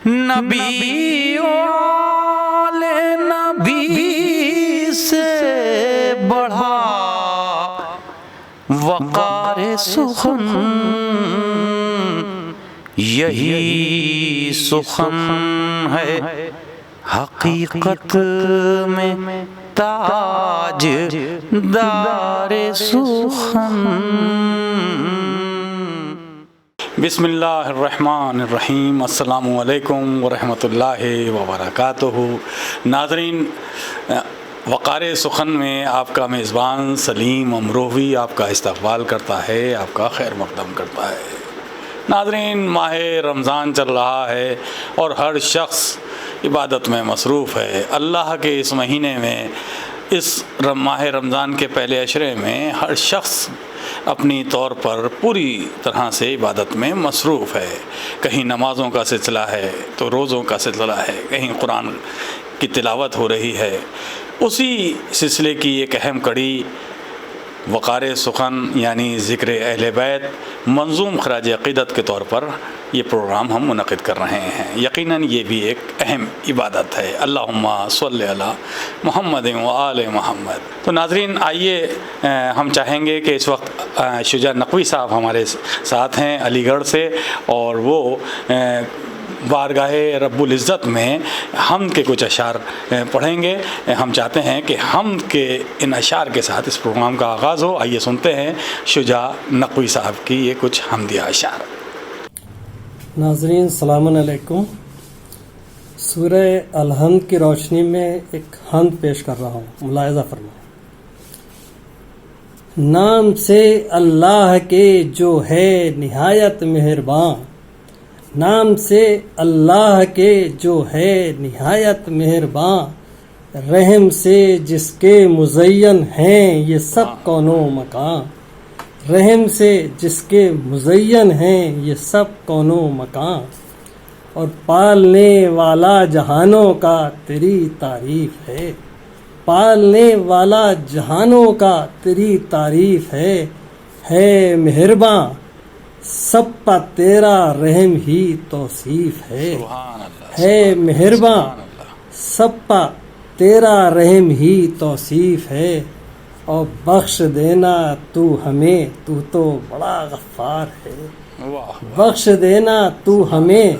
نبی والے نبی سے بڑھا وقار سخن، یہی سخن ہے حقیقت میں تاج دار سخن۔ بسم اللہ الرحمن الرحیم۔ السلام علیکم ورحمۃ اللہ وبرکاتہ۔ ناظرین، وقار سخن میں آپ کا میزبان سلیم امروہوی آپ کا استقبال کرتا ہے، آپ کا خیر مقدم کرتا ہے۔ ناظرین، ماہ رمضان چل رہا ہے اور ہر شخص عبادت میں مصروف ہے۔ اللہ کے اس مہینے میں، اس ماہ رمضان کے پہلے عشرے میں ہر شخص اپنی طور پر پوری طرح سے عبادت میں مصروف ہے۔ کہیں نمازوں کا سلسلہ ہے تو روزوں کا سلسلہ ہے، کہیں قرآن کی تلاوت ہو رہی ہے۔ اسی سلسلے کی ایک اہم کڑی وقار سخن یعنی ذکر اہل بیت منظوم خراج عقیدت کے طور پر یہ پروگرام ہم منعقد کر رہے ہیں۔ یقیناً یہ بھی ایک اہم عبادت ہے۔ اللہم صلی علی محمد و آل محمد۔ تو ناظرین، آئیے ہم چاہیں گے کہ اس وقت شجاع نقوی صاحب ہمارے ساتھ ہیں علی گڑھ سے، اور وہ بارگاہ رب العزت میں حمد کے کچھ اشعار پڑھیں گے۔ ہم چاہتے ہیں کہ حمد کے ان اشعار کے ساتھ اس پروگرام کا آغاز ہو۔ آئیے سنتے ہیں شجاع نقوی صاحب کی یہ کچھ حمدیہ اشعار۔ ناظرین السلام علیکم۔ سورہ الحمد کی روشنی میں ایک حمد پیش کر رہا ہوں، ملاحظہ فرمائیں۔ نام سے اللہ کے جو ہے نہایت مہرباں، نام سے اللہ کے جو ہے نہایت مہرباں، رحم سے جس کے مزین ہیں یہ سب کون و مکان، رحم سے جس کے مزین ہیں یہ سب کون و مکان، اور پالنے والا جہانوں کا تیری تعریف ہے، پالنے والا جہانوں کا تیری تعریف ہے مہرباں، سب پا تیرا رحم ہی توصیف ہے مہرباں، سب پا تیرا رحم ہی توصیف ہے، اور بخش دینا تو ہمیں، تو تو بڑا غفار ہے، بخش دینا تو ہمیں،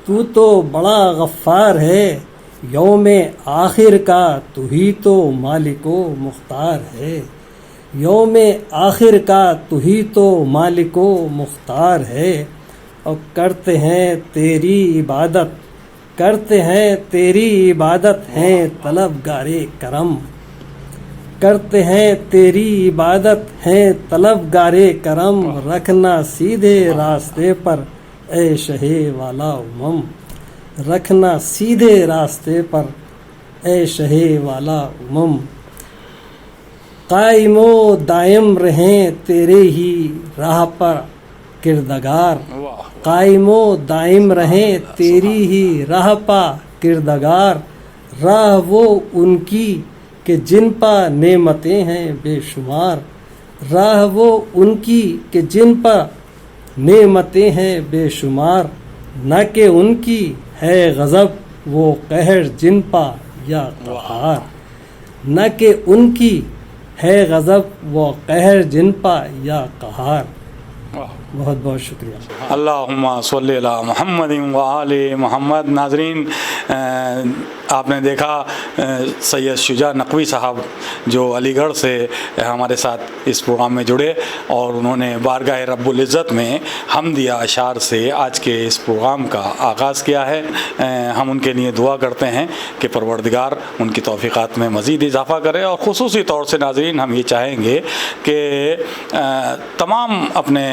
تو تو بڑا غفار ہے، یوم آخر کا تو ہی تو مالک و مختار ہے، یوم آخر کا تو ہی تو مالک و مختار ہے، اور کرتے ہیں تیری عبادت، کرتے ہیں تیری عبادت ہیں طلبگار کرم، کرتے ہیں تیری عبادت ہیں طلبگار کرم، رکھنا سیدھے راستے پر اے شہ والا امم، رکھنا سیدھے راستے پر اے شہ والا امم، قائم و دائم رہیں تیرے ہی راہ پر کردگار، قائم و دائم رہیں تیری ہی راہ پا کردگار، راہ وہ ان کی کہ جن پا نعمتیں ہیں بے شمار، راہ وہ ان کی کہ جن پا نعمتیں ہیں بے شمار، نہ کہ ان کی ہے غضب وہ قہر جن پا یا قہار، نہ کہ ان کی ہے غضب و قہر جن پا یا قہار۔ بہت بہت شکریہ۔ اللہم صلی علی محمد و آل محمد۔ ناظرین، آپ نے دیکھا سید شجاع نقوی صاحب جو علی گڑھ سے ہمارے ساتھ اس پروگرام میں جڑے، اور انہوں نے بارگاہ رب العزت میں حمدیہ اشعار سے آج کے اس پروگرام کا آغاز کیا ہے۔ ہم ان کے لیے دعا کرتے ہیں کہ پروردگار ان کی توفیقات میں مزید اضافہ کرے، اور خصوصی طور سے ناظرین ہم یہ چاہیں گے کہ تمام اپنے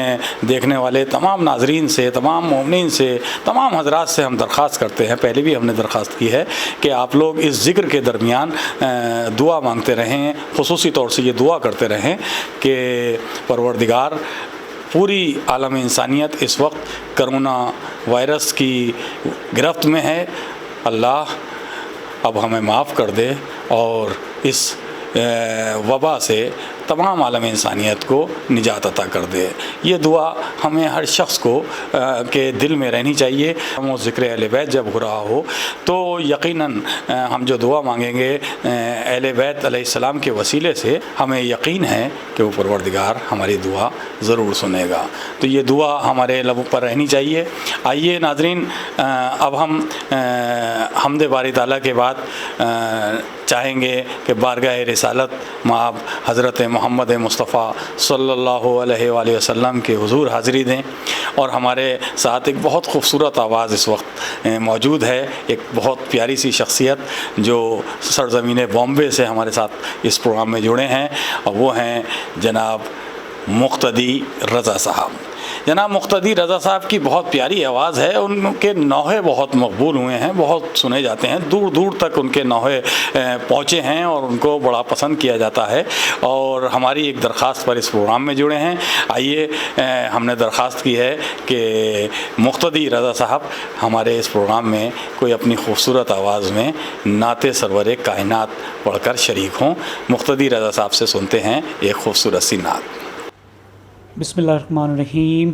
دیکھنے والے تمام ناظرین سے، تمام مومنین سے، تمام حضرات سے ہم درخواست کرتے ہیں، پہلے بھی ہم نے درخواست کی ہے کہ آپ لوگ اس ذکر کے درمیان دعا مانگتے رہیں، خصوصی طور سے یہ دعا کرتے رہیں کہ پروردگار پوری عالم انسانیت اس وقت کرونا وائرس کی گرفت میں ہے، اللہ اب ہمیں معاف کر دے اور اس وبا سے تمام عالم انسانیت کو نجات عطا کر دے۔ یہ دعا ہمیں ہر شخص کو کے دل میں رہنی چاہیے۔ وہ ذکر اہل بیت جب ہو رہا ہو تو یقیناً ہم جو دعا مانگیں گے اہل بیت علیہ السلام کے وسیلے سے، ہمیں یقین ہے کہ وہ پروردگار ہماری دعا ضرور سنے گا۔ تو یہ دعا ہمارے لبوں پر رہنی چاہیے۔ آئیے ناظرین، اب ہم حمد باری تعالیٰ کے بعد چاہیں گے کہ بارگاہ رسالت مآب حضرت محمد مصطفیٰ صلی اللہ علیہ وآلہ وسلم کے حضور حاضری دیں، اور ہمارے ساتھ ایک بہت خوبصورت آواز اس وقت موجود ہے، ایک بہت پیاری سی شخصیت جو سرزمین بامبے سے ہمارے ساتھ اس پروگرام میں جڑے ہیں، اور وہ ہیں جناب مقتدی رضا صاحب۔ جناب مقتدی رضا صاحب کی بہت پیاری آواز ہے، ان کے نوحے بہت مقبول ہوئے ہیں، بہت سنے جاتے ہیں، دور دور تک ان کے نوحے پہنچے ہیں اور ان کو بڑا پسند کیا جاتا ہے، اور ہماری ایک درخواست پر اس پروگرام میں جڑے ہیں۔ آئیے ہم نے درخواست کی ہے کہ مقتدی رضا صاحب ہمارے اس پروگرام میں کوئی اپنی خوبصورت آواز میں نعت سرور کائنات پڑھ کر شریک ہوں۔ مقتدی رضا صاحب سے سنتے ہیں ایک خوبصورت سی نعت۔ بسم اللہ الرحمن الرحیم۔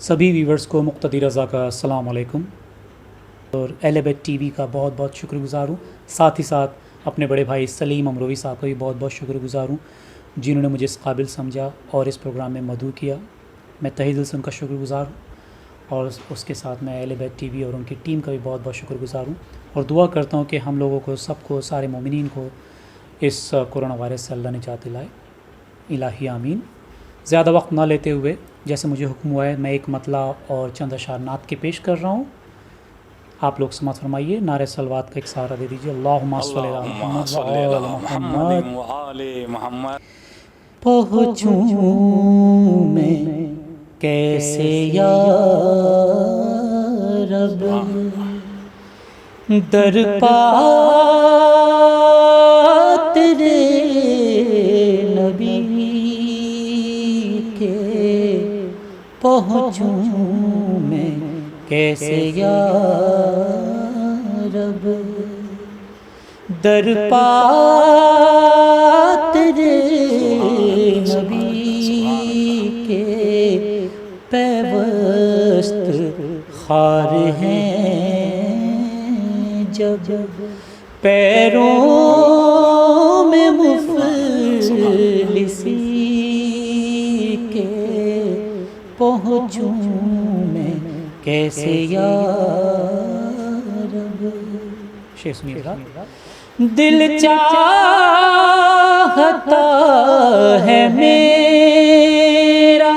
سبھی ویورز کو مقتدی رضا کا السلام علیکم، اور اہل بیت ٹی وی کا بہت بہت شکر گزار ہوں، ساتھ ہی ساتھ اپنے بڑے بھائی سلیم امروی صاحب کا بھی بہت بہت شکر گزار ہوں جنہوں نے مجھے اس قابل سمجھا اور اس پروگرام میں مدعو کیا۔ میں تہہ دل سے ان کا شکر گزار ہوں، اور اس کے ساتھ میں اہل بیت ٹی وی اور ان کی ٹیم کا بھی بہت بہت شکر گزار ہوں، اور دعا کرتا ہوں کہ ہم لوگوں کو، سب کو، سارے مومنین کو اس کورونا وائرس سے اللہ نجات دلائے، الہی آمین۔ زیادہ وقت نہ لیتے ہوئے، جیسے مجھے حکم ہوا ہے، میں ایک مطلع اور چند اشعار نعت کے پیش کر رہا ہوں، آپ لوگ سماعت فرمائیے، نعرہ صلوات کا ایک سہارا دے دیجیے۔ اللہم صلی علی محمد وآل محمد۔ پہنچوں میں کیسے یا رب در پا تیرے نبی کے، پہنچوں میں کیسے یا رب در پا تیرے نبی کے، پیوست خار ہیں جب پیروں میں مفلسی کے، پہنچوں میں کیسے یا رب۔ شیخ سنیے گا۔ دل چاہتا ہے میرا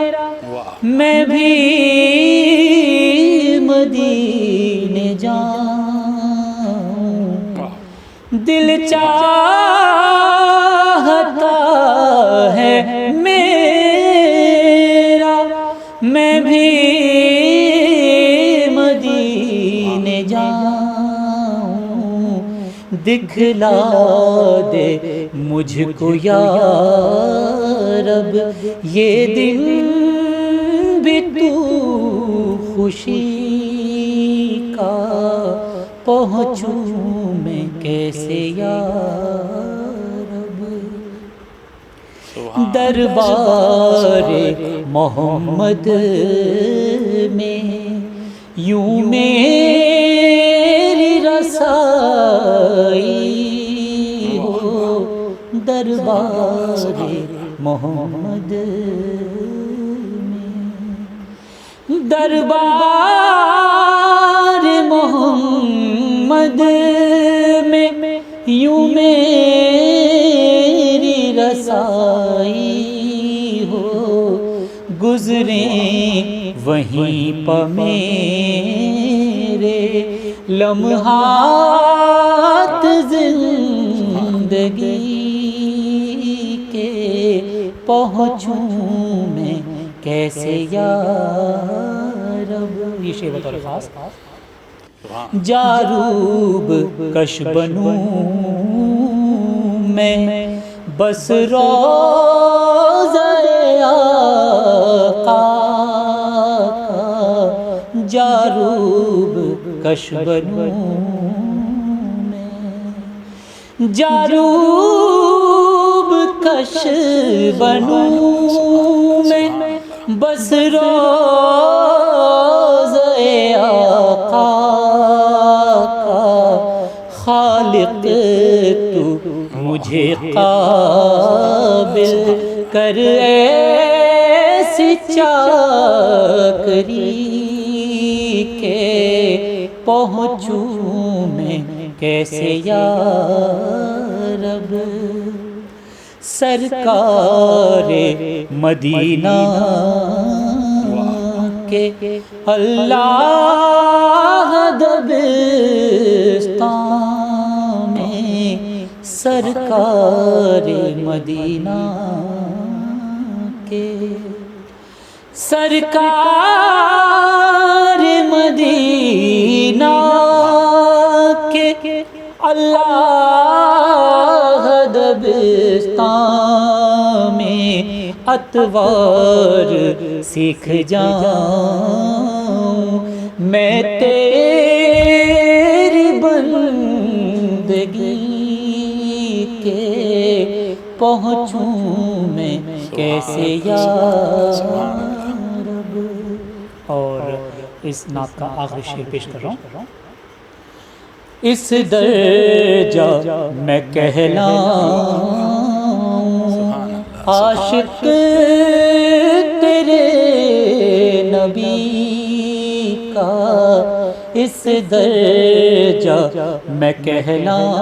میں بھی مدینے جاؤں، دل چاہتا ہے میرا میں بھی مدینے جاؤں، دکھلا دے مجھ کو یا رب یہ دن بھی تو خوشی کا، پہنچوں میں کیسے یا رب دربار محمد میں، یوں میری رسائی ہو، دربار محمد میں، دربار محمد میں، یوں میری رسائی ہو، گزریں وہیں پہ میرے لمحات زندگی کے، پہنچوں میں کیسے یا رب۔ یہ شعر بطور خاص۔ جاروب کش بنوں میں بس روضہ آقا کا، جاروب کش بنوں میں، جاروب کش بنوں میں بس روضۂ آقا کا خالق تو مجھے قابل کر ایسی چاکری کے پہنچوں میں کیسے یا رب سرکار مدینہ کے اللہ دبستان میں سرکار مدینہ کے سرکار مدینہ کے اللہ دبستان میں اطوار سیکھ جاؤں میں تیری بندگی کے پہنچوں میں کیسے یا رب. اور اس نعت کا آخری شعر پیش کر رہا ہوں. اس درجہ میں کہلاؤں عاشق تیرے نبی کا، اس درجہ میں کہلاؤں،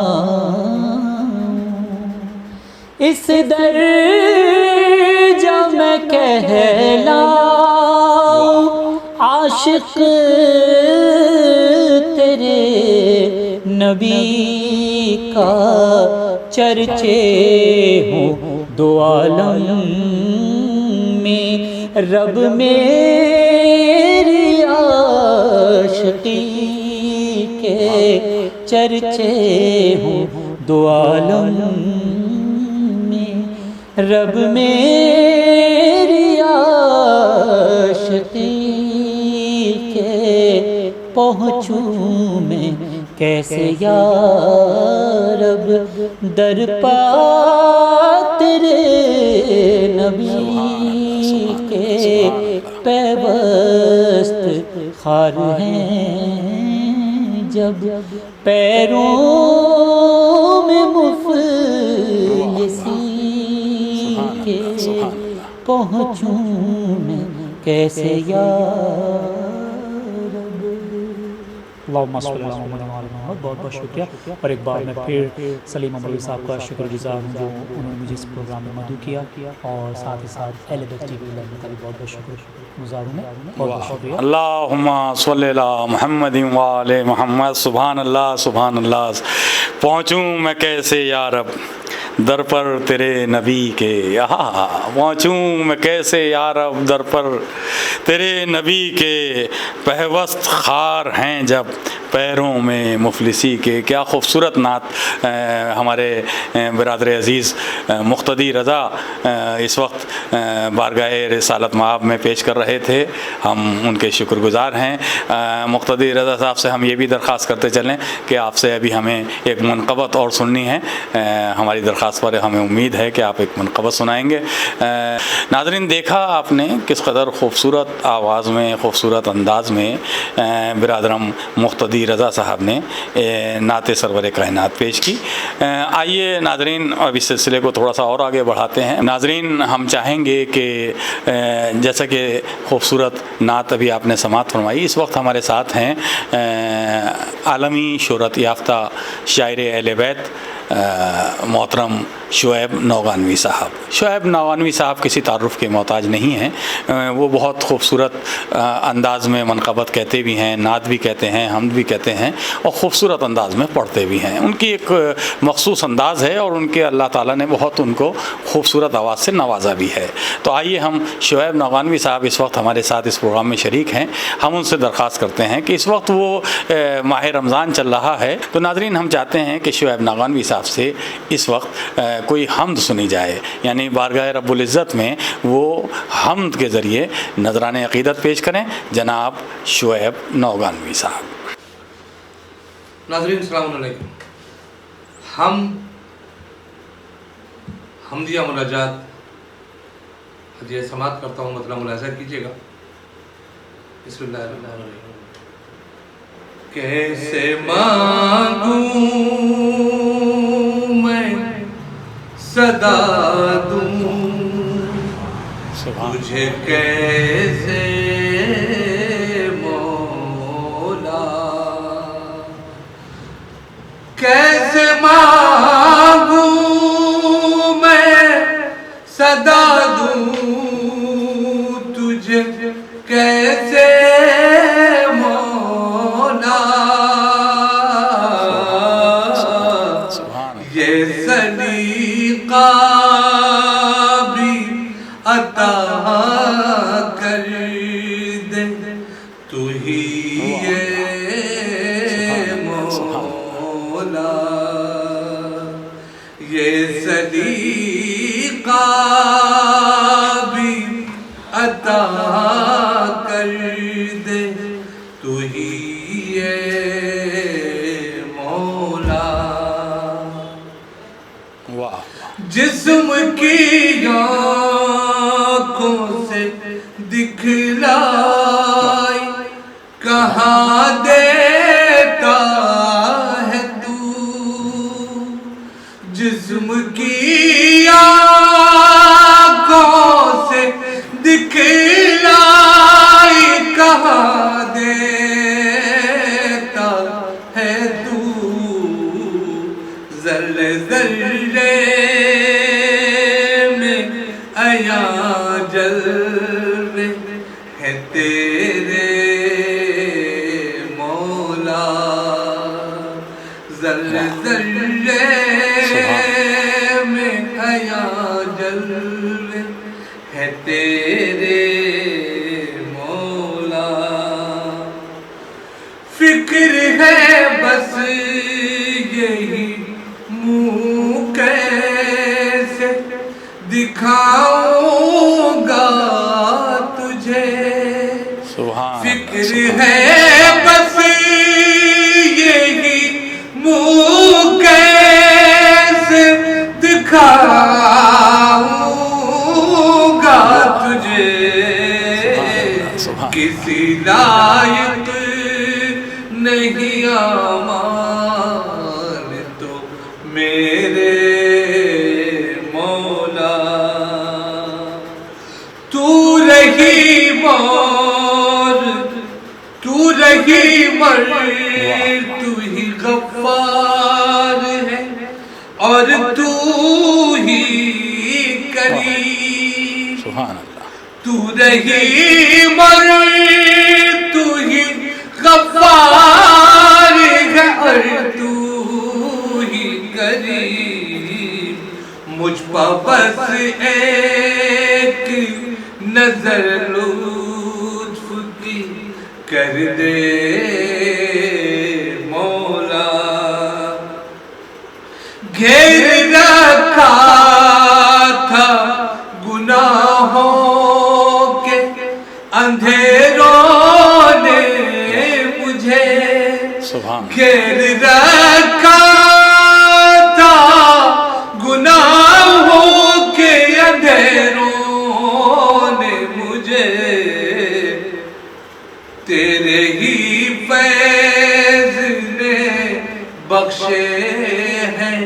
اس درجہ میں کہلاؤں عاشق تیرے نبی کا، چرچے ہوں دو عالم میں رب میری عاشقی کے، چرچے ہوں دو عالم میں رب میری عاشقی کے، پہنچوں میں کیسے یا رب در پا تیرے نبی کے، پیوست خار ہیں جب پیروں میں مفلسی کے، پہنچوں میں کیسے یا اللہم صلی اللہ علیہ وسلم. بہت بہت شکریہ. اور ایک بار میں پھر سلیم امروی صاحب کا شکر گزار ہوں جو انہوں نے مجھے اس پروگرام میں مدعو کیا، اور ساتھ ہی ساتھ اہل بیت ٹی وی لائیو کا بھی بہت بہت شکر گزار ہوں میں. بہت بہت شکریہ. اللہم صلی علی محمد وآل محمد. سبحان اللہ سبحان اللہ. پہنچوں میں کیسے یا رب در پر تیرے نبی کے، پہنچوں میں کیسے یا رب در پر تیرے نبی کے، پیوست خار ہیں جب پیروں میں مفلسی کے. کیا خوبصورت نعت ہمارے برادر عزیز مقتدی رضا اس وقت بارگاہ رسالت مآب میں پیش کر رہے تھے. ہم ان کے شکر گزار ہیں. مقتدی رضا صاحب سے ہم یہ بھی درخواست کرتے چلیں کہ آپ سے ابھی ہمیں ایک منقبت اور سننی ہے. ہماری درخواست پر ہمیں امید ہے کہ آپ ایک منقبت سنائیں گے. ناظرین، دیکھا آپ نے کس قدر خوبصورت آواز میں، خوبصورت انداز میں برادرم مقتدی رضا صاحب نے نعت سرور کائنات پیش کی. آئیے ناظرین اب اس سلسلے کو تھوڑا سا اور آگے بڑھاتے ہیں. ناظرین، ہم چاہیں گے کہ جیسا کہ خوبصورت نعت ابھی آپ نے سماعت فرمائی، اس وقت ہمارے ساتھ ہیں عالمی شہرت یافتہ شاعر اہل بیت محترم شعیب نوغانوی صاحب. شعیب نوغانوی صاحب کسی تعارف کے محتاج نہیں ہیں. وہ بہت خوبصورت انداز میں منقبت کہتے بھی ہیں، نعت بھی کہتے ہیں، حمد بھی کہتے ہیں، اور خوبصورت انداز میں پڑھتے بھی ہیں. ان کی ایک مخصوص انداز ہے اور ان کے اللہ تعالیٰ نے بہت ان کو خوبصورت آواز سے نوازا بھی ہے. تو آئیے ہم شعیب نوغانوی صاحب اس وقت ہمارے ساتھ اس پروگرام میں شریک ہیں. ہم ان سے درخواست کرتے ہیں کہ اس وقت وہ ماہ رمضان چل رہا ہے، تو ناظرین ہم چاہتے ہیں کہ شعیب نوغانوی صاحب سے اس وقت کوئی حمد سنی جائے، یعنی بارگاہ رب العزت میں وہ حمد کے ذریعے نذران عقیدت پیش کریں. جناب شعیب نوغانوی صاحب. ناظرین السلام علیکم. حمدیہ مناجات یہ سماعت کرتا ہوں، مطلب ملاحظہ کیجیے گا۔ بسم اللہ الرحمن الرحیم۔ کیسے مانگوں میں صدا دوں تجھے، کیسے مولا، کیسے مانگوں میں صدا دوں تجھے، کیسے مولا، یہ سلیقہ بھی عطا کر دے تو ہی ہے مولا، یہ سلیقہ بھی عطا کر دے تو ہی ہے مولا۔ واہ، جسم کی آنکھوں سے دکھلائی کہاں دیتا ہے تو، جسم کی آنکھوں سے دکھلائی کہاں دیتا ہے تو، ذرے ذرے میں عیاں جلوے ہے تیرے مولا، ذرے ذرے میں عیاں جلوے ہے تیرے مولا، فکر ہے بس یہی منہ کیسے دکھاؤں گا تجھے، فکر ہے بس یہی منہ کیسے دکھاؤں گا تجھے، کسی لائق نہیں امان تو میرے مولا، تو رحیم اور تو رحیم تو ہی غفار ہے اور تو ہی کریم، سبحان اللہ، تو رحیم اور تو ہی غفار ہے اور تو ہی کریم، مجھ پا بس ایک نظر لطف کی کر دے مولا، گھیر رکھا تھا گناہوں کے اندھیروں نے مجھے، گھیر رکھا تھا گناہوں کے اندھیروں نے مجھے، تیرے ہی فیض نے بخشے ہیں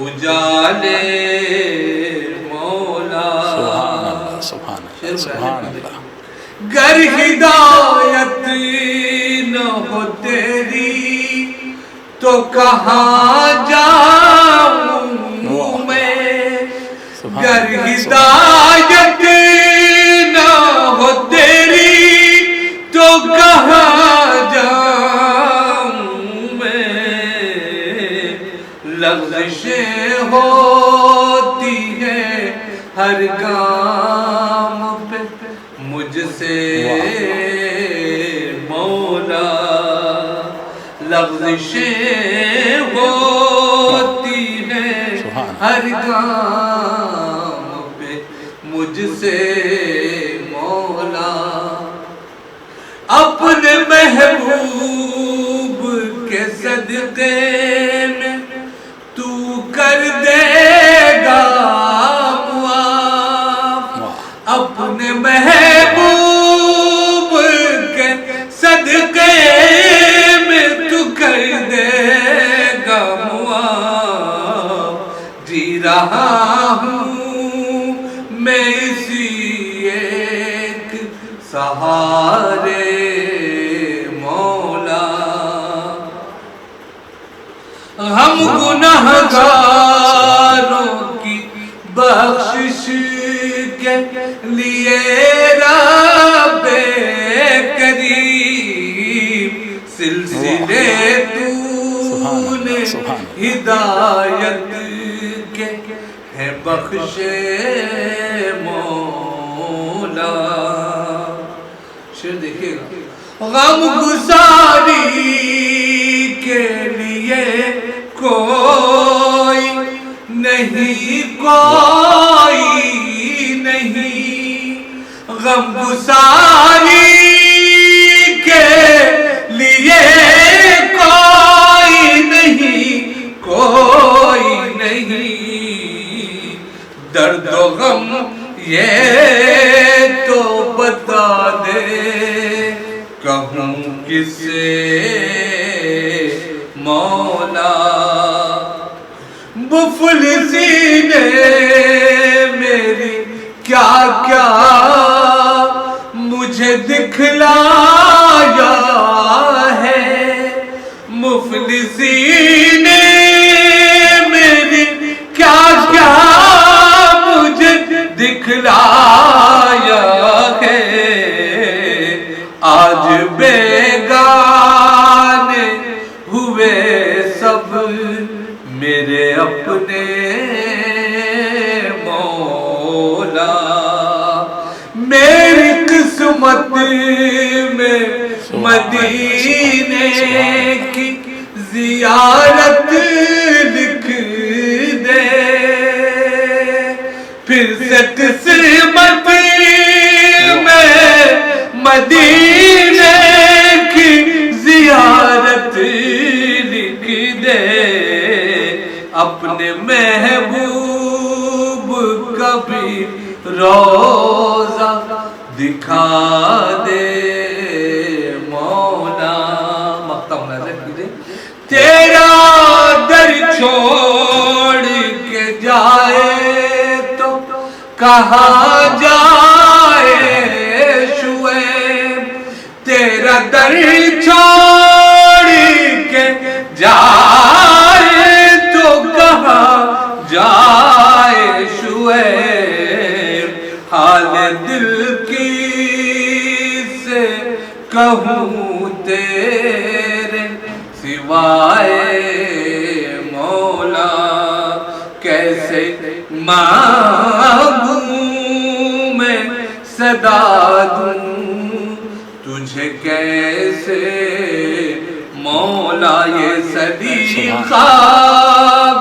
اجالے مولا، سبحان اللہ، سبحان اللہ، گر ہدایت نہ ہو تیری تو کہاں جاؤں میں، گر ہدایت نہ ہو تیری تو کہاں جاؤں میں، لغزشیں ہوتی ہیں ہر گام پہ مجھ سے مولا، لغزشیں ہوتی ہیں ہر گام پہ مجھ سے مولا، اپنے محبوب کے صدقے میں تو کر دے گا رہا ہوں میں اسی ایک سہارے مولا. ہم گنہگاروں کی بخشش کے لیے رب کریم سلسلے تو نے ہدایت کے ہے بخشے مولا. شعر دیکھیے گا. غم گزاری کے لیے کوئی نہیں غم گزاری کے لیے کوئی نہیں درد و غم یہ تو بتا دے کہوں کس سے مولا. مفلسی نے میری کیا کیا مجھے دکھلایا ہے. مفلسی نے میری کیا کیا مجھے دکھلایا ہے. آج بیگانے ہوئے سب میرے اپنے مولا. میری قسمت میں مدینے کی زیارت لکھ دے. پھر سے قسمت میں مدینے کی زیارت لکھ دے. اپنے محبوب کبھی روزہ دکھا دے مولا. مقطع ملاحظہ کیجئے. تیرا در چھوڑ کے جائے تو کہاں جائے شعیب. تیرا در چھوڑ کے جائے تو کہاں جائے شعیب. حال دل کی سے کہوں تیرے سوائے مولا. کیسے مانگوں میں صدا دوں تجھے کیسے مولا. یہ صدیقہ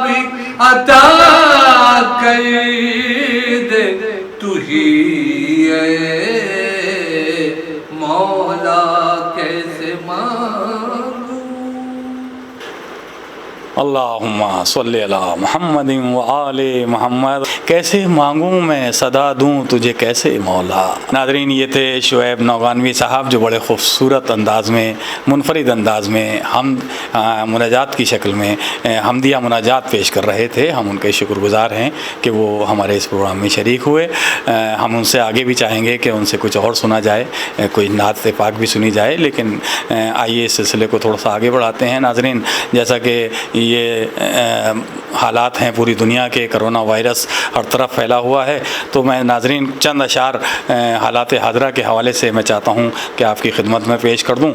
بھی عطا کر دے تو ہی ہے مولا. کیسے مانگوں. اللہم صلی علی محمد و آل محمد. کیسے مانگوں میں صدا دوں تجھے کیسے مولا. ناظرین یہ تھے شعیب نوگانوی صاحب جو بڑے خوبصورت انداز میں منفرد انداز میں مناجات کی شکل میں حمدیہ مناجات پیش کر رہے تھے. ہم ان کے شکر گزار ہیں کہ وہ ہمارے اس پروگرام میں شریک ہوئے. ہم ان سے آگے بھی چاہیں گے کہ ان سے کچھ اور سنا جائے, کوئی نعت پاک بھی سنی جائے. لیکن آئیے اس سلسلے کو تھوڑا سا آگے بڑھاتے ہیں. ناظرین جیسا کہ یہ حالات ہیں پوری دنیا کے, کرونا وائرس ہر طرف پھیلا ہوا ہے, تو میں ناظرین چند اشعار حالات حاضرہ کے حوالے سے میں چاہتا ہوں کہ آپ کی خدمت میں پیش کر دوں.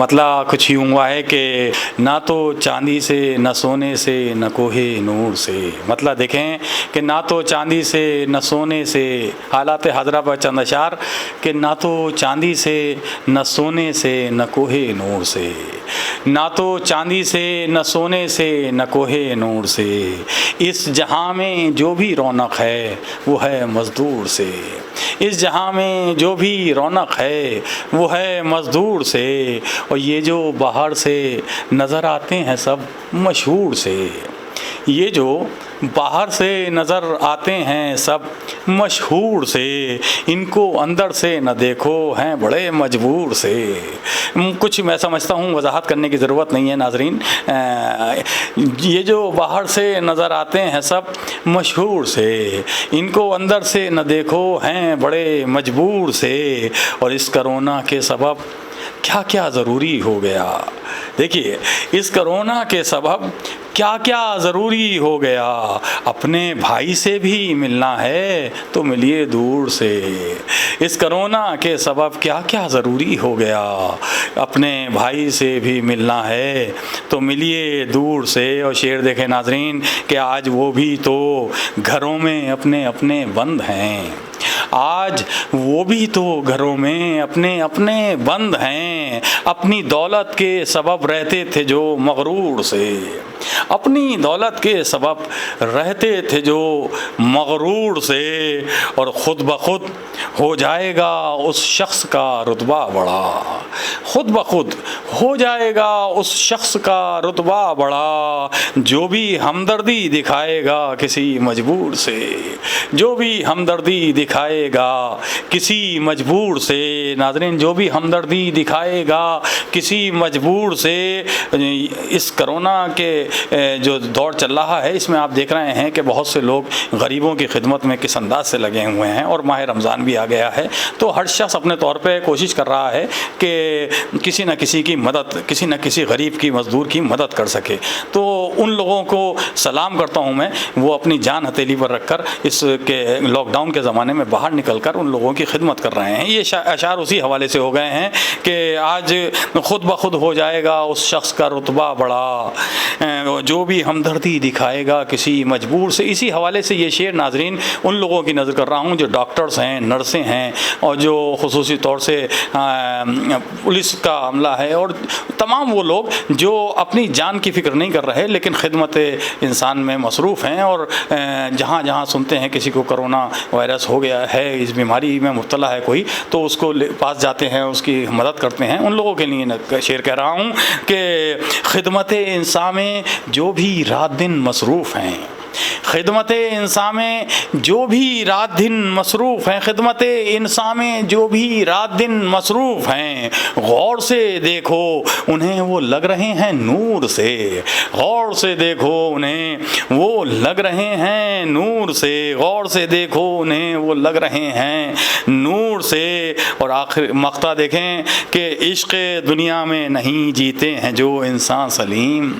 مطلع کچھ یوں ہوا ہے کہ نہ تو چاندی سے نہ سونے سے نہ کوہ نور سے. مطلب دیکھیں کہ نہ تو چاندی سے نہ سونے سے, حالات حاضرہ پر چند اشعار کہ نہ تو چاندی سے نہ سونے سے نہ کوہ نور سے. نہ تو چاندی سے نہ سونے سے نہ کوہ نور سے, اس جہاں میں جو بھی رونق ہے وہ ہے مزدور سے. اس جہاں میں جو بھی رونق ہے وہ ہے مزدور سے, اور یہ جو باہر سے نظر آتے ہیں سب مشہور سے. یہ جو باہر سے نظر آتے ہیں سب مشہور سے، ان کو اندر سے نہ دیکھو ہیں بڑے مجبور سے۔ کچھ میں سمجھتا ہوں وضاحت کرنے کی ضرورت نہیں ہے ناظرین۔ یہ جو باہر سے نظر آتے ہیں سب مشہور سے، ان کو اندر سے نہ دیکھو ہیں بڑے مجبور سے، اور اس کرونا کے سبب کیا کیا ضروری ہو گیا۔ دیکھیے اس کرونا کے سبب کیا کیا ضروری ہو گیا۔ اپنے بھائی سے بھی ملنا ہے تو ملیے دور سے۔ اس کرونا کے سبب کیا کیا ضروری ہو گیا۔ اپنے بھائی سے بھی ملنا ہے تو ملیے دور سے۔ اور شعر دیکھیں ناظرین کہ آج وہ بھی تو گھروں میں اپنے اپنے بند ہیں، آج وہ بھی تو گھروں میں اپنے اپنے بند ہیں، اپنی دولت کے سبب رہتے تھے جو مغرور سے، اپنی دولت کے سبب رہتے تھے جو مغرور سے، اور خود بخود ہو جائے گا اس شخص کا رتبہ بڑا، خود بخود ہو جائے گا اس شخص کا رتبہ بڑا، جو بھی ہمدردی دکھائے گا کسی مجبور سے، جو بھی ہمدردی دکھائے گا کسی مجبور سے۔ ناظرین جو بھی ہمدردی دکھائے گا کسی مجبور سے۔ اس کرونا کے جو دور چل رہا ہے اس میں آپ دیکھ رہے ہیں کہ بہت سے لوگ غریبوں کی خدمت میں کس انداز سے لگے ہوئے ہیں، اور ماہ رمضان بھی آ گیا ہے تو ہر شخص اپنے طور پہ کوشش کر رہا ہے کہ کسی نہ کسی کی مدد، کسی نہ کسی غریب کی، مزدور کی مدد کر سکے۔ تو ان لوگوں کو سلام کرتا ہوں میں، وہ اپنی جان ہتھیلی پر رکھ کر اس کے لاک ڈاؤن کے زمانے میں باہر نکل کر ان لوگوں کی خدمت کر رہے ہیں۔ یہ اشعار اسی حوالے سے ہو گئے ہیں کہ آج خود بخود ہو جائے گا اس شخص کا رتبہ بڑا، جو بھی ہمدردی دکھائے گا کسی مجبور سے۔ اسی حوالے سے یہ شعر ناظرین ان لوگوں کی نظر کر رہا ہوں جو ڈاکٹرز ہیں، نرسیں ہیں، اور جو خصوصی طور سے پولیس کا عملہ ہے، اور تمام وہ لوگ جو اپنی جان کی فکر نہیں کر رہے لیکن خدمت انسان میں مصروف ہیں، اور جہاں جہاں سنتے ہیں کسی کو کرونا وائرس ہو گیا ہے، اس بیماری میں مبتلا ہے کوئی، تو اس کو پاس جاتے ہیں، اس کی مدد کرتے ہیں۔ ان لوگوں کے لیے شعر کہہ رہا ہوں کہ خدمت انسان میں جو بھی رات دن مصروف ہیں، خدمت انسان میں جو بھی رات دن مصروف ہیں، خدمت انسان میں جو بھی رات دن مصروف ہیں، غور سے دیکھو انہیں وہ لگ رہے ہیں نور سے، غور سے دیکھو انہیں وہ لگ رہے ہیں نور سے، غور سے دیکھو انہیں وہ لگ رہے ہیں نور سے۔ اور آخر مقطع دیکھیں کہ عشق دنیا میں نہیں جیتے ہیں جو انسان سلیم،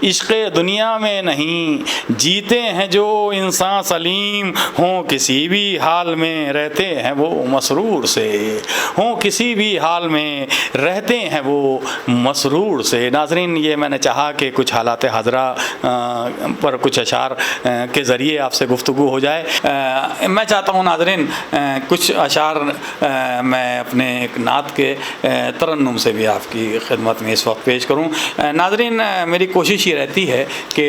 عشق دنیا میں نہیں جیتے ہیں جو انسان سلیم، ہوں کسی بھی حال میں رہتے ہیں وہ مسرور سے، ہوں کسی بھی حال میں رہتے ہیں وہ مسرور سے۔ ناظرین یہ میں نے چاہا کہ کچھ حالات حاضرہ پر کچھ اشعار کے ذریعے آپ سے گفتگو ہو جائے۔ میں چاہتا ہوں ناظرین کچھ اشعار میں اپنے ایک نعت کے ترنم سے بھی آپ کی خدمت میں اس وقت پیش کروں۔ ناظرین میری کوشش یہ رہتی ہے کہ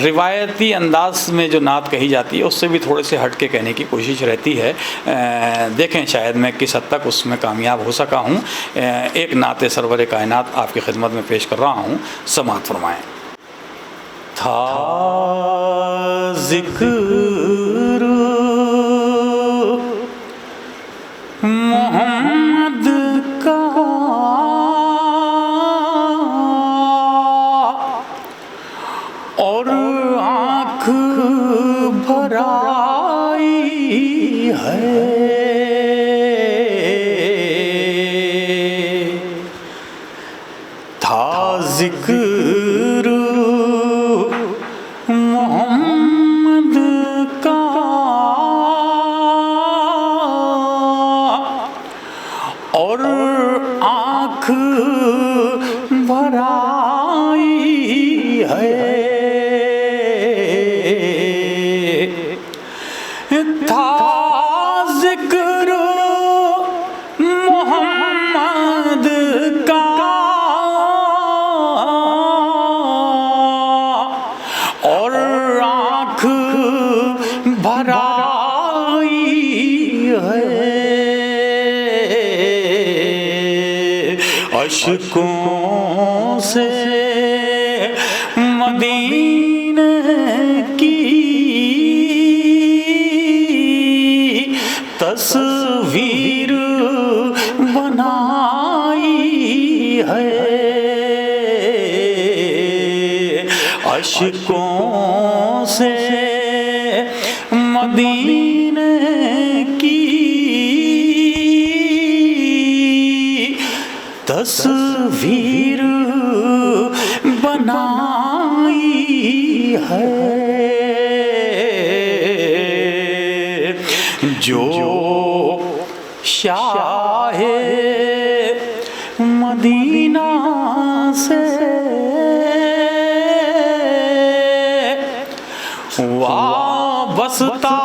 روایتی انداز میں جو نعت کہی جاتی ہے اس سے بھی تھوڑے سے ہٹ کے کہنے کی کوشش رہتی ہے۔ دیکھیں شاید میں کس حد تک اس میں کامیاب ہو سکا ہوں۔ ایک نعت سرور کائنات آپ کی خدمت میں پیش کر رہا ہوں، سماعت فرمائیں۔ تھا ذکر محمد کا اور آنکھ بھر آئی ہے، تھا ذکر محمد کا اور آنکھ بھر آئی ہے، تھا ذکر محمد کا اور آنکھ بھر آئی ہے، اشکوں سے مدینہ اشکوں سے مدینے کی تصویر بنائی ہے، جو شاہ مدینہ سے وابستہ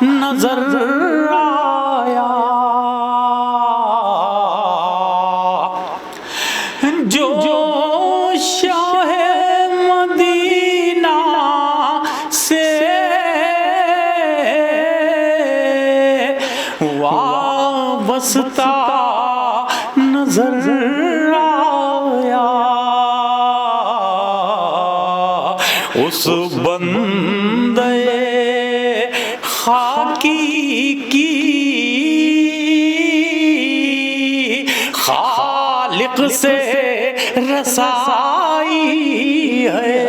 نظر آیا، جو شاہ مدینہ سے وابستہ نظر آیا، اس بندے خاکی کی خالق سے رسائی ہے،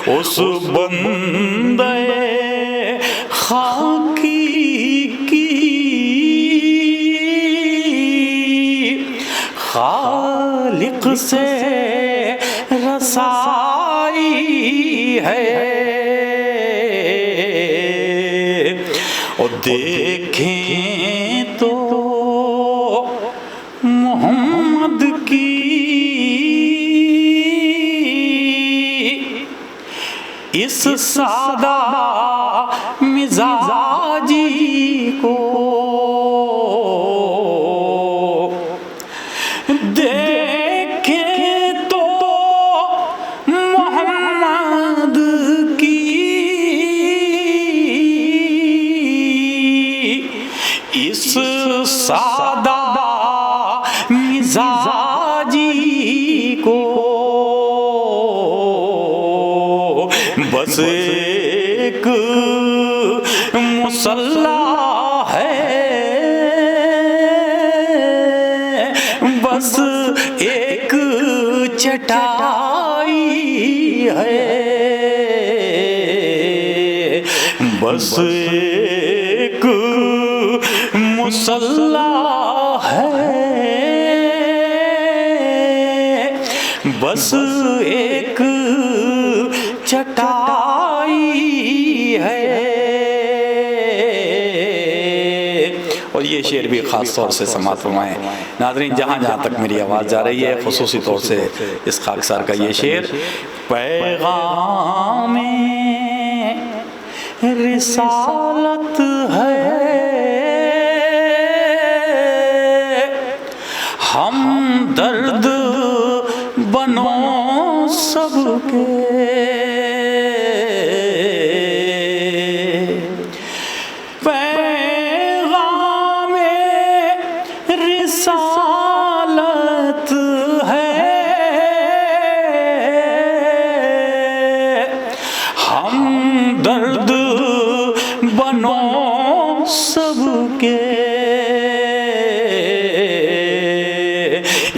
اس بندے خاکی کی خالق سے رسائی ہے، اور دیکھیں تو محمد کی اس سادہ مزاجی کو، دیکھیں تو محمد کی اس سادہ مزاجی کو، بس ایک مصلی ہے، بس ایک چٹائی ہے، بس ایک مصلی ہے، بس ایک چٹائی ہے، اور یہ شعر بھی خاص طور سے سماعت فرمائیں ناظرین جہاں جہاں تک میری آواز جا رہی ہے، خصوصی طور سے اس خاکسار کا یہ شعر، پیغام رسالت ہے، ہم درد بنو سب کے، پیغام رسالت ہے، ہم درد بنو سب کے،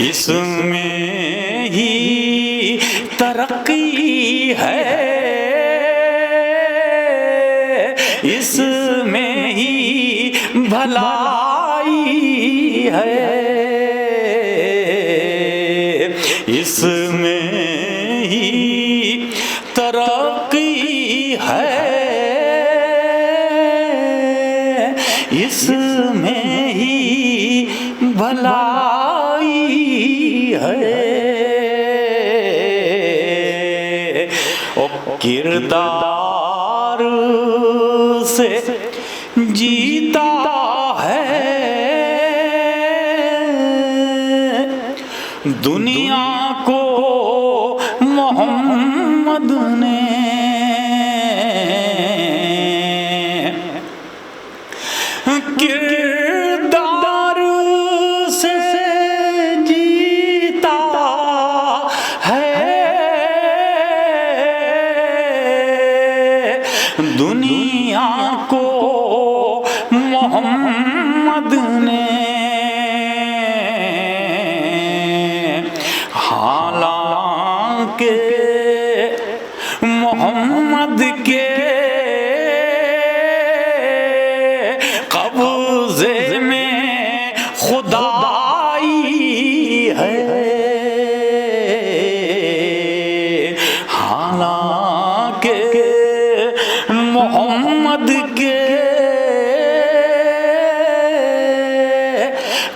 اس میں ہی ترقی ہے، اس میں ہی بھلائی ہے، اس میں ہی ترقی ہے، اس میں ہی بھلائی ہے، او کردار سے جیتا ہے دنیا کو محمد نے، کردار سے جیتا ہے دنیا کو محمد نے، ہاں کے محمد کے قبضے میں خدائی ہے، حالانکہ محمد کے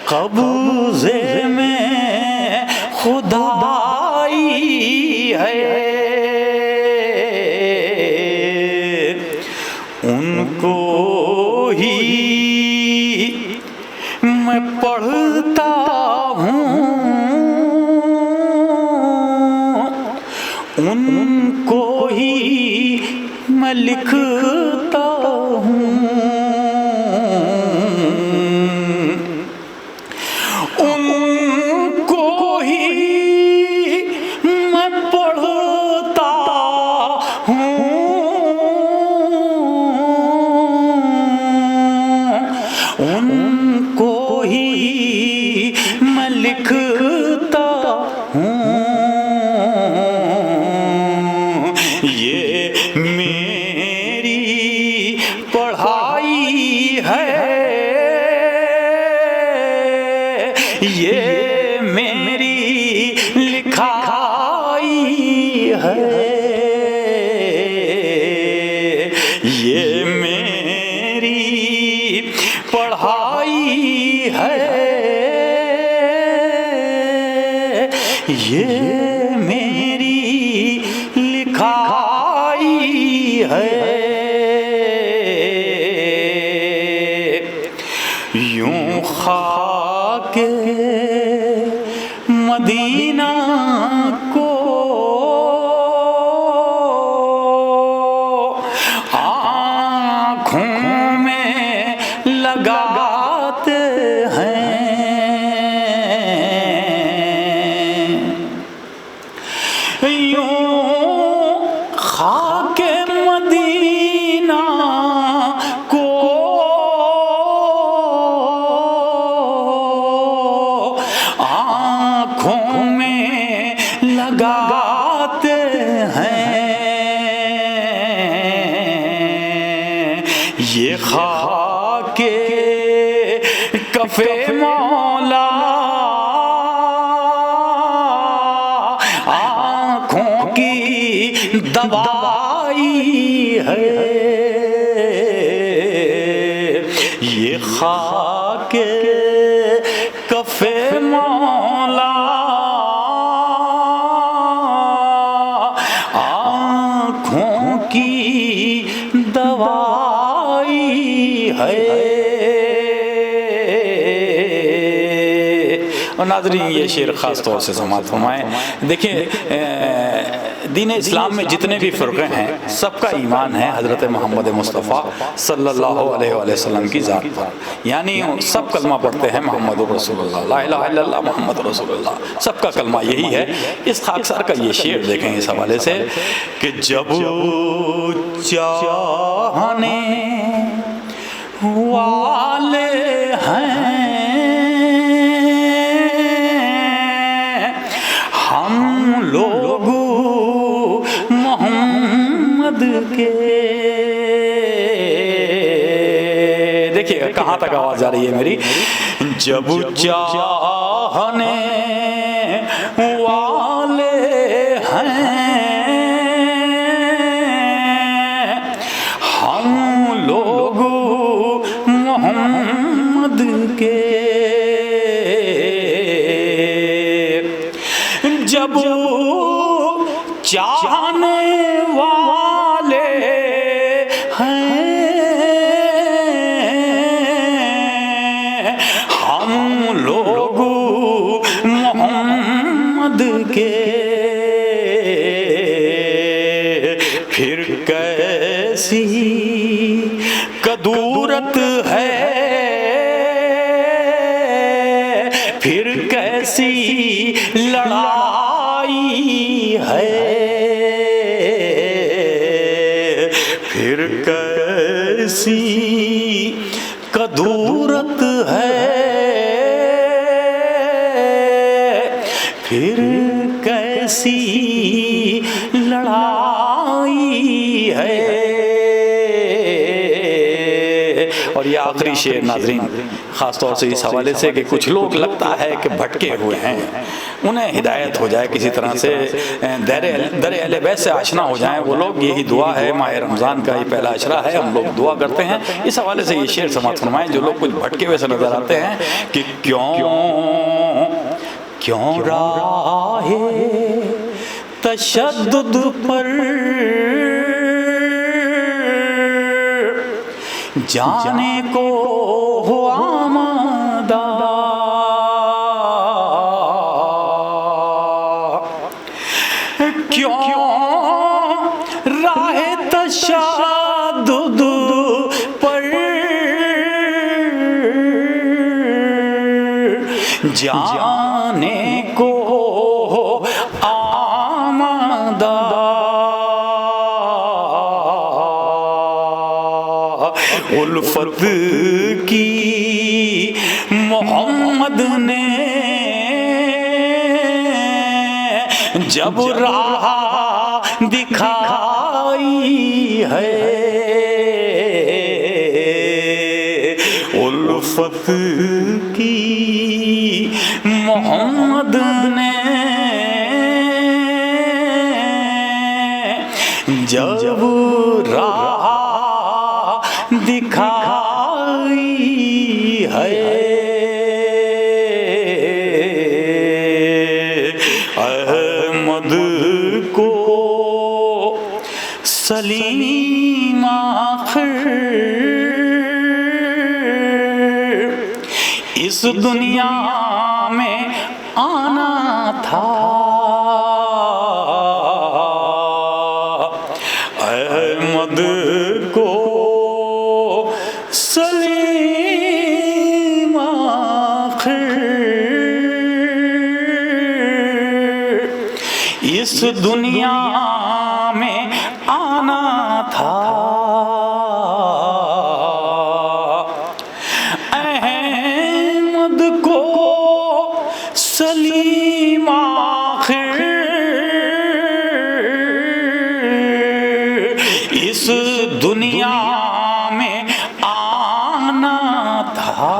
قبضے میں خدائی ہے۔ ان کو ہی میں پڑھتا ہوں، ان کو ہی میں لکھتا ہوں، ان کو ہی میں پڑھتا ہوں، ان کو ہی میں لکھتا ہوں۔ یہ میری پڑھائی ہے، یہ میری لکھائی ہے، یہ میری پڑھائی ہے، یہ میری لکھائی ہے۔ یوں خاک مدینہ کو آنکھوں میں لگاتے ہیں، یوں خاک مدینہ کو آنکھوں میں لگاتے ہیں، یہ خاک کف مولا آنکھوں کی دوائی ہے، یہ خاک کف مولا آنکھوں کی دوائی ہے۔ اور ناظرین یہ شعر خاص طور سے سماعت فرمائیں۔ دیکھیں دین اسلام میں جتنے بھی فرقے ہیں سب کا ایمان ہے حضرت محمد مصطفیٰ صلی اللہ علیہ وآلہ وسلم کی ذات پر، یعنی سب کلمہ پڑھتے ہیں محمد رسول اللہ، لا الہ الا اللہ محمد رسول اللہ، سب کا کلمہ یہی ہے۔ اس خاکسار کا یہ شعر دیکھیں اس حوالے سے کہ جب چاہنے والے ہیں ہم لوگ محمد کے، دیکھیے کہاں تک آواز جا رہی ہے میری، جب چاہنے والے ہیں ہم لوگ محمد کے، جب چاہنے والے ہیں ہم لوگ محمد کے، پھر کیسی کدورت ہے، پھر کیسی لڑائی ہے، پھر کیسی کدورت ہے، پھر کیسی لڑائی ہے. اور یہ آخری شعر ناظرین خاص طور سے اس حوالے سے کہ کچھ لوگ لگتا ہے کہ بھٹکے ہوئے ہیں، انہیں ہدایت ہو جائے کسی طرح سے، در اہل بیت سے آشنا ہو جائیں وہ لوگ. یہی دعا ہے، ماہ رمضان کا یہ پہلا عشرہ ہے، ہم لوگ دعا کرتے ہیں. اس حوالے سے یہ شعر سماعت فرمائیں جو لوگ کچھ بھٹکے ہوئے سے نظر آتے ہیں کہ کیوں راہ تشدد پر جانے کو ہو آمادہ، کیوں راہ تشدد پر جانے کو آمادہ، الفت کی محمد نے جب راہ دکھائی ہے، الفت کی محمد نے جب راہ دکھائی ہے، احمد کو سلیم آخر اس دنیا میں آنا تھا، احمد کو سلیم آخر اس دنیا میں آنا تھا، احمد کو سلیم آخر اس دنیا میں آنا تھا،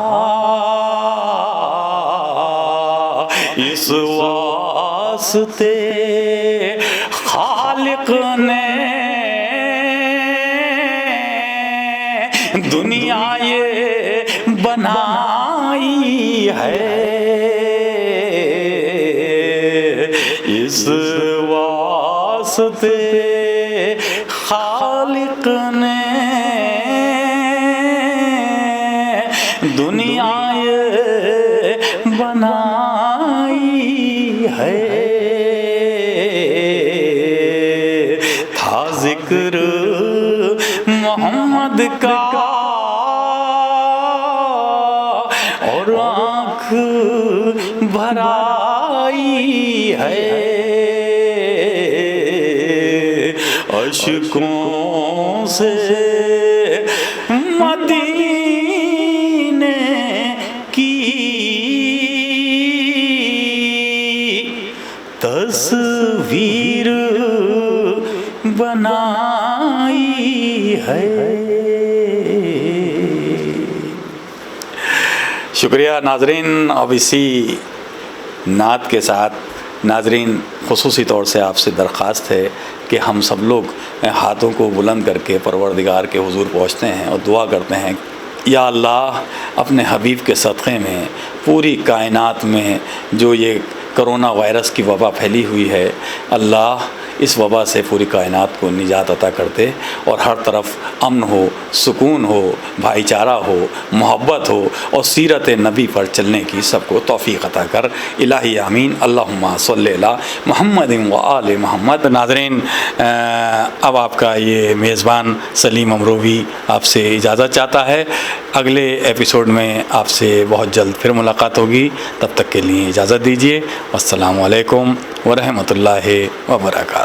اس واسطے خالق نے دنیا یہ بنائی ہے، اس واسطے خالق نے دنیا یہ بنائی ہے، تھا ذکر محمد کا اور آنکھ بھرائی ہے، اشکوں سے مدینے کی تصویر بنائی ہے. شکریہ ناظرین. اب اسی نعت کے ساتھ ناظرین خصوصی طور سے آپ سے درخواست ہے کہ ہم سب لوگ ہاتھوں کو بلند کر کے پروردگار کے حضور پہنچتے ہیں اور دعا کرتے ہیں، یا اللہ اپنے حبیب کے صدقے میں پوری کائنات میں جو یہ کرونا وائرس کی وبا پھیلی ہوئی ہے، اللہ اس وبا سے پوری کائنات کو نجات عطا کرتے اور ہر طرف امن ہو، سکون ہو، بھائی چارہ ہو، محبت ہو اور سیرت نبی پر چلنے کی سب کو توفیق عطا کر. الہی آمین. اللہم صلی علی محمد و آل محمد. ناظرین اب آپ کا یہ میزبان سلیم امروی آپ سے اجازت چاہتا ہے. اگلے ایپیسوڈ میں آپ سے بہت جلد پھر ملاقات ہوگی. تب تک کے لیے اجازت دیجیے. السلام علیکم ورحمۃ اللہ وبرکاتہ.